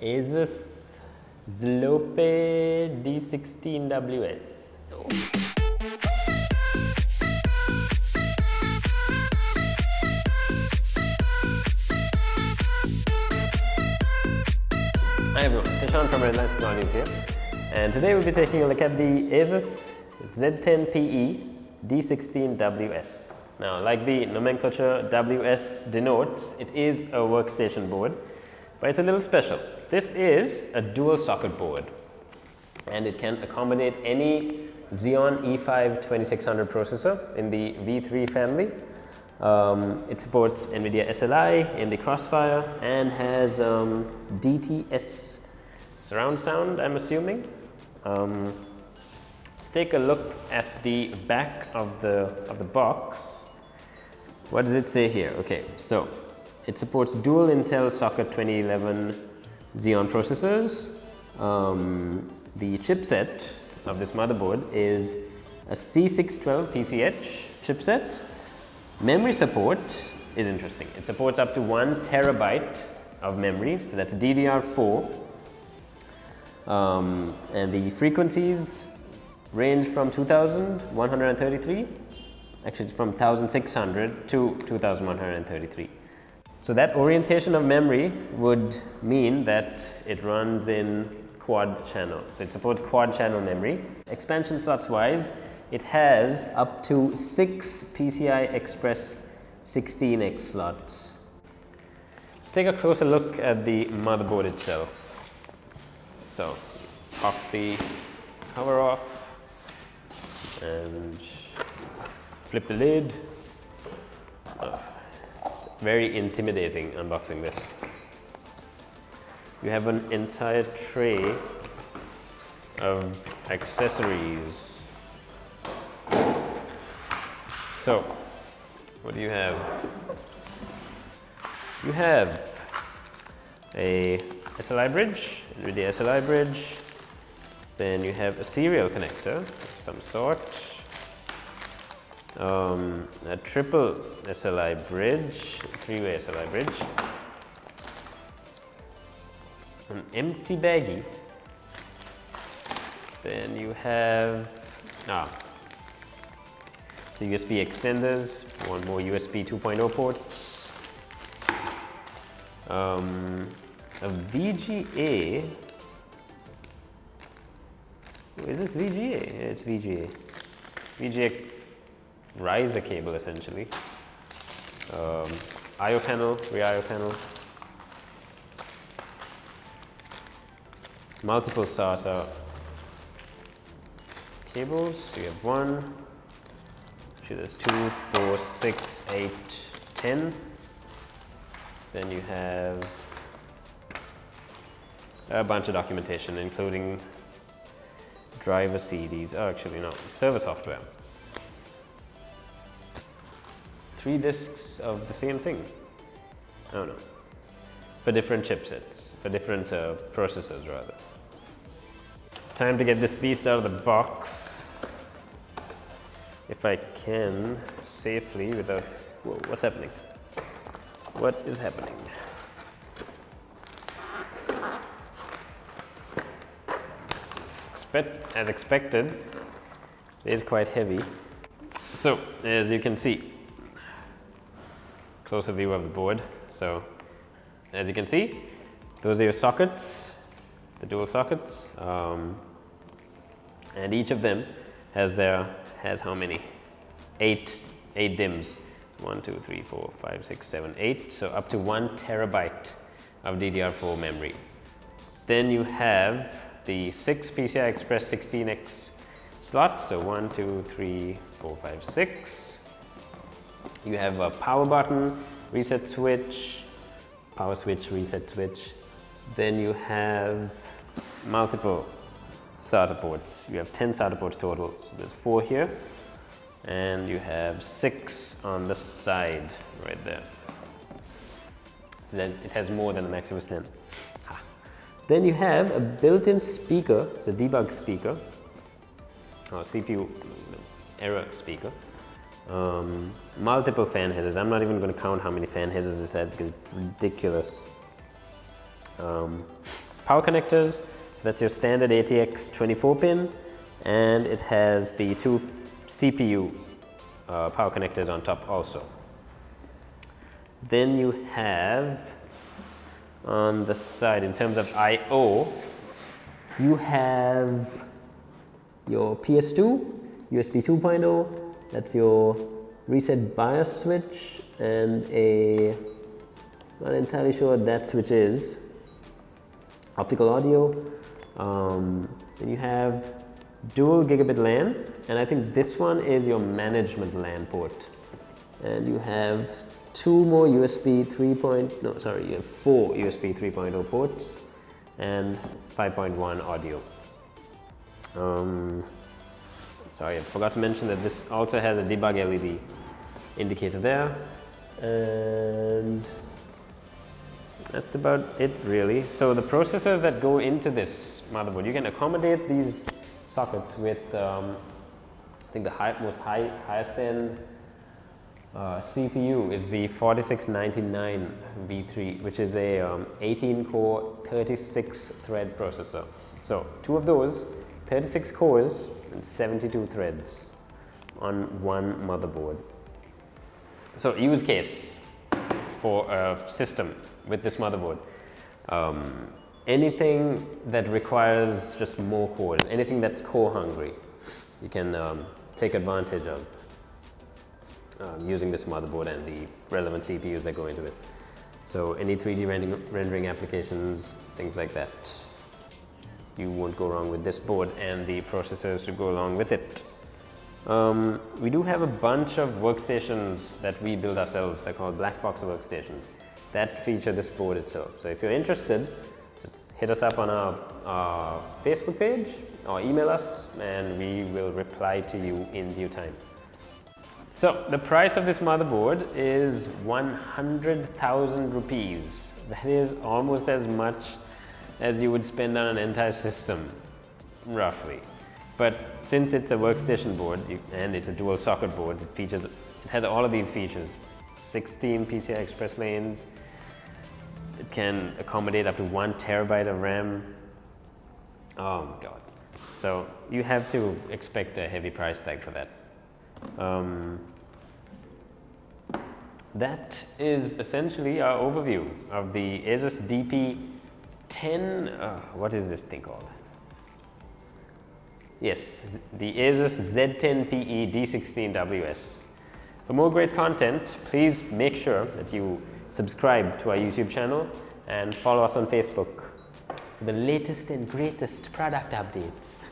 Asus Z10PE D16 WS. Hi everyone, Kishan from Redline Technologies here, and today we'll be taking a look at the Asus Z10PE D16 WS. Now, like the nomenclature WS denotes, it is a workstation board, but it's a little special. This is a dual socket board, and it can accommodate any Xeon E5 2600 processor in the V3 family. It supports NVIDIA SLI, AMD Crossfire, and has DTS surround sound, I'm assuming. Let's take a look at the back of the box. What does it say here? Okay, so it supports dual Intel Socket 2011 Xeon processors. The chipset of this motherboard is a C612 PCH chipset. Memory support is interesting. It supports up to 1 terabyte of memory, so that's DDR4. And the frequencies range from 2133, actually it's from 1600 to 2133. So that orientation of memory would mean that it runs in quad channel. So it supports quad channel memory. Expansion slots wise, it has up to 6 PCI Express 16X slots. Let's take a closer look at the motherboard itself. So, pop the cover off and flip the lid. It's very intimidating unboxing this. You have an entire tray of accessories. So, what do you have? You have a SLI bridge, NVIDIA SLI bridge. Then you have a serial connector of some sort. A triple SLI bridge, three-way SLI bridge. An empty baggie. Then you have USB extenders, one more USB 2.0 ports, a VGA. Is this VGA? Yeah, it's VGA. VGA riser cable essentially. I/O panel, rear I/O panel. Multiple SATA cables. So you have 1. There's 2, 4, 6, 8, 10. Then you have a bunch of documentation, including driver CDs. Oh, actually, no, server software. 3 disks of the same thing. Oh no, for different chipsets, for different processors rather. Time to get this beast out of the box. If I can safely without, whoa, what's happening? What is happening? As expected, it is quite heavy. So, as you can see, closer view of the board. So, as you can see, those are your sockets, the dual sockets, and each of them has how many? 8 DIMMs. 1, 2, 3, 4, 5, 6, 7, 8. So up to 1 terabyte of DDR4 memory. Then you have the 6 PCI Express 16X slots. So 1, 2, 3, 4, 5, 6. You have a power button, reset switch, power switch, reset switch. Then you have multiple SATA ports. You have 10 SATA ports total. So there's 4 here, and you have 6 on the side right there. So that it has more than the maximum length. Then you have a built-in speaker. It's a debug speaker, or CPU error speaker. Multiple fan headers. I'm not even going to count how many fan headers this had because it's ridiculous. power connectors. So that's your standard ATX 24 pin, and it has the two CPU power connectors on top also. Then you have on the side, in terms of I/O, you have your PS2, USB 2.0, that's your reset BIOS switch, and a, not entirely sure what that switch is, optical audio. Then you have dual gigabit LAN, and I think this one is your management LAN port. And you have two more USB 3. No, sorry, you have 4 USB 3.0 ports and 5.1 audio. Sorry, I forgot to mention that this also has a debug LED indicator there, and that's about it really. So the processors that go into this motherboard, you can accommodate these sockets with I think the highest end CPU is the 4699 V3, which is a 18 core 36 thread processor. So two of those, 36 cores and 72 threads on one motherboard. So use case for a system with this motherboard. Anything that requires just more cores, anything that's core hungry, you can take advantage of using this motherboard and the relevant CPUs that go into it. So any 3D rendering applications, things like that, you won't go wrong with this board and the processors to go along with it. We do have a bunch of workstations that we build ourselves. They're called black box workstations that feature this board itself. So if you're interested, just hit us up on our Facebook page or email us and we will reply to you in due time. So the price of this motherboard is 100,000 rupees. That is almost as much as you would spend on an entire system, roughly. But since it's a workstation board and it's a dual socket board, it has all of these features. 16 PCI Express lanes. It can accommodate up to 1 terabyte of RAM. Oh my God. So you have to expect a heavy price tag for that. That is essentially our overview of the Asus DP10, what is this thing called? Yes, the Asus Z10PE D16 WS. For more great content, please make sure that you subscribe to our YouTube channel and follow us on Facebook for the latest and greatest product updates.